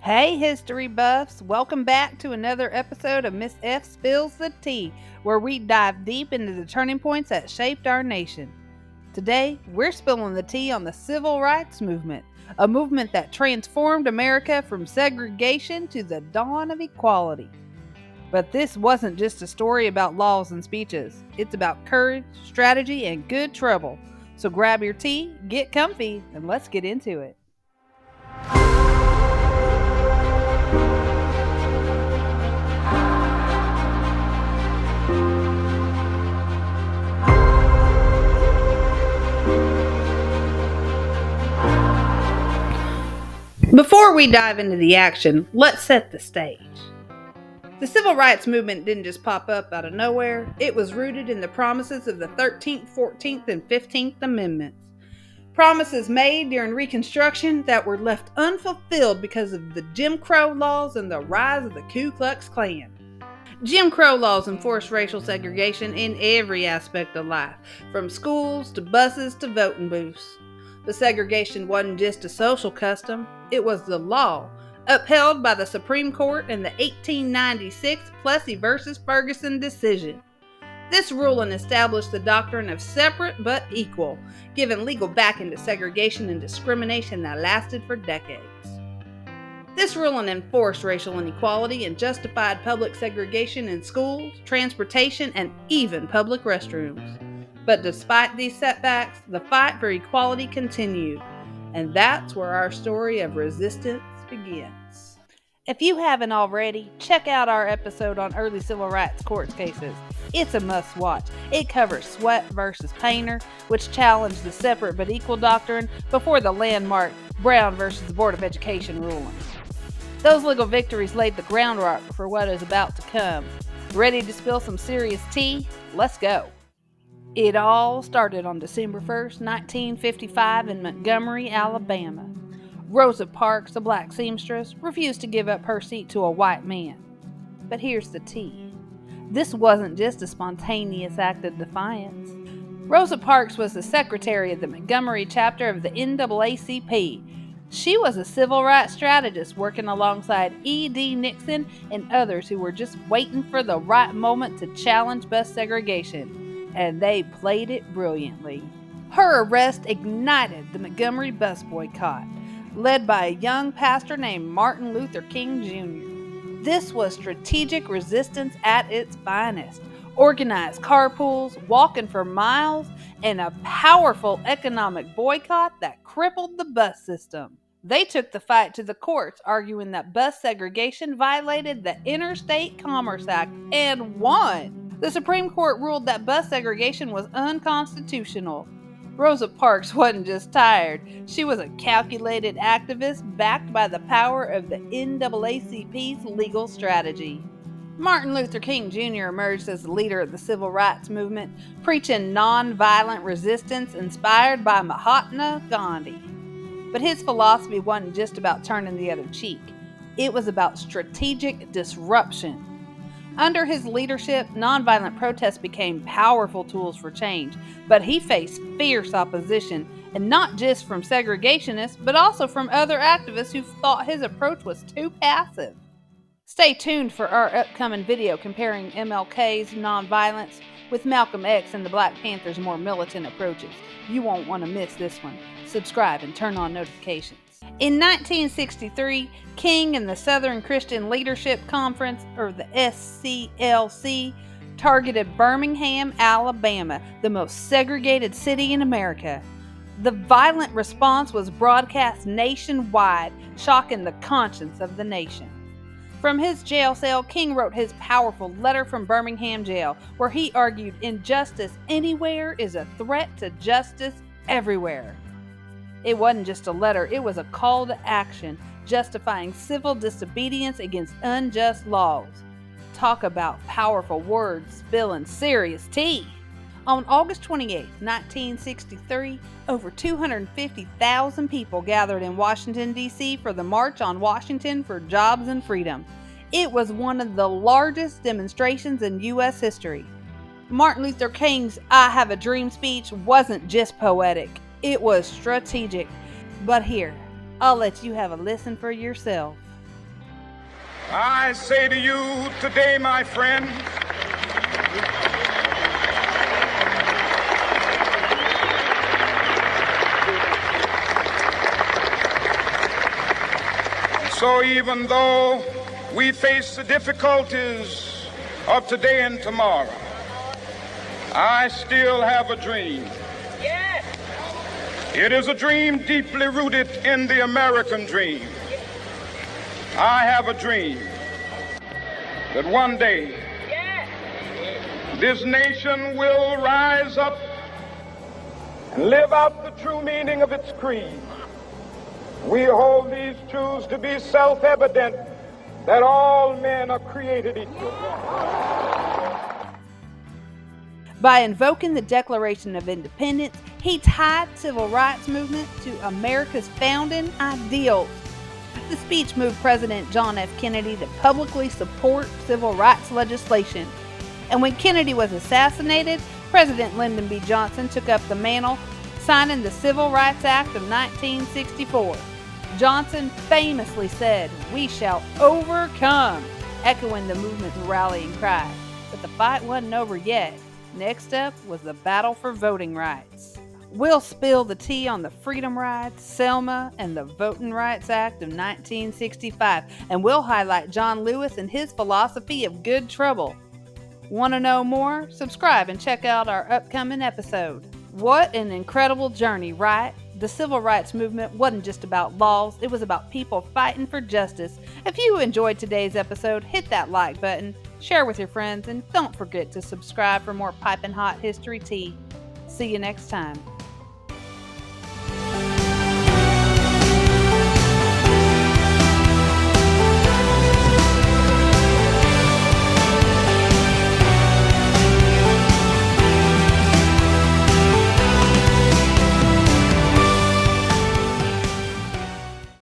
Hey, history buffs! Welcome back to another episode of Miss F Spills the Tea, where we dive deep into the turning points that shaped our nation. Today, we're spilling the tea on the Civil Rights Movement, a movement that transformed America from segregation to the dawn of equality. But this wasn't just a story about laws and speeches, it's about courage, strategy, and good trouble. So grab your tea, get comfy, and let's get into it. Before we dive into the action, let's set the stage. The Civil Rights Movement didn't just pop up out of nowhere, it was rooted in the promises of the 13th, 14th, and 15th Amendments. Promises made during Reconstruction that were left unfulfilled because of the Jim Crow laws and the rise of the Ku Klux Klan. Jim Crow laws enforced racial segregation in every aspect of life, from schools to buses to voting booths. The segregation wasn't just a social custom, it was the law, upheld by the Supreme Court in the 1896 Plessy v. Ferguson decision. This ruling established the doctrine of separate but equal, giving legal backing to segregation and discrimination that lasted for decades. This ruling enforced racial inequality and justified public segregation in schools, transportation, and even public restrooms. But despite these setbacks, the fight for equality continued, and that's where our story of resistance begins. If you haven't already, check out our episode on early civil rights court cases. It's a must watch. It covers Sweat versus Painter, which challenged the separate but equal doctrine before the landmark Brown versus the Board of Education ruling. Those legal victories laid the groundwork for what is about to come. Ready to spill some serious tea? Let's go. It all started on December 1st, 1955 in Montgomery, Alabama. Rosa Parks, a black seamstress, refused to give up her seat to a white man. But here's the tea. This wasn't just a spontaneous act of defiance. Rosa Parks was the secretary of the Montgomery chapter of the NAACP. She was a civil rights strategist working alongside E.D. Nixon and others who were just waiting for the right moment to challenge bus segregation. And they played it brilliantly. Her arrest ignited the Montgomery Bus Boycott, led by a young pastor named Martin Luther King Jr. This was strategic resistance at its finest. Organized carpools, walking for miles, and a powerful economic boycott that crippled the bus system. They took the fight to the courts, arguing that bus segregation violated the Interstate Commerce Act, and won. The Supreme Court ruled that bus segregation was unconstitutional. Rosa Parks wasn't just tired, she was a calculated activist backed by the power of the NAACP's legal strategy. Martin Luther King Jr. emerged as the leader of the civil rights movement, preaching nonviolent resistance inspired by Mahatma Gandhi. But his philosophy wasn't just about turning the other cheek. It was about strategic disruption. Under his leadership, nonviolent protests became powerful tools for change, but he faced fierce opposition, and not just from segregationists, but also from other activists who thought his approach was too passive. Stay tuned for our upcoming video comparing MLK's nonviolence with Malcolm X and the Black Panther's more militant approaches. You won't want to miss this one. Subscribe and turn on notifications. In 1963, King and the Southern Christian Leadership Conference, or the SCLC, targeted Birmingham, Alabama, the most segregated city in America. The violent response was broadcast nationwide, shocking the conscience of the nation. From his jail cell, King wrote his powerful Letter from Birmingham Jail, where he argued injustice anywhere is a threat to justice everywhere. It wasn't just a letter, it was a call to action, justifying civil disobedience against unjust laws. Talk about powerful words spilling serious tea. On August 28, 1963, over 250,000 people gathered in Washington, D.C. for the March on Washington for Jobs and Freedom. It was one of the largest demonstrations in U.S. history. Martin Luther King's I Have a Dream speech wasn't just poetic, it was strategic. But here, I'll let you have a listen for yourself. I say to you today, my friends, so even though we face the difficulties of today and tomorrow, I still have a dream. Yes. It is a dream deeply rooted in the American dream. I have a dream that one day this nation will rise up and live out the true meaning of its creed. We hold these truths to be self-evident, that all men are created equal. By invoking the Declaration of Independence, he tied civil rights movement to America's founding ideals. The speech moved President John F. Kennedy to publicly support civil rights legislation. And when Kennedy was assassinated, President Lyndon B. Johnson took up the mantle, signing the Civil Rights Act of 1964. Johnson famously said, "We shall overcome," echoing the movement's rallying cry. But the fight wasn't over yet. Next up was the battle for voting rights. We'll spill the tea on the Freedom Rides, Selma, and the Voting Rights Act of 1965, and we'll highlight John Lewis and his philosophy of good trouble. Want to know more? Subscribe and check out our upcoming episode. What an incredible journey, right? The civil rights movement wasn't just about laws, it was about people fighting for justice. If you enjoyed today's episode, hit that like button, share with your friends, and don't forget to subscribe for more piping hot history tea. See you next time.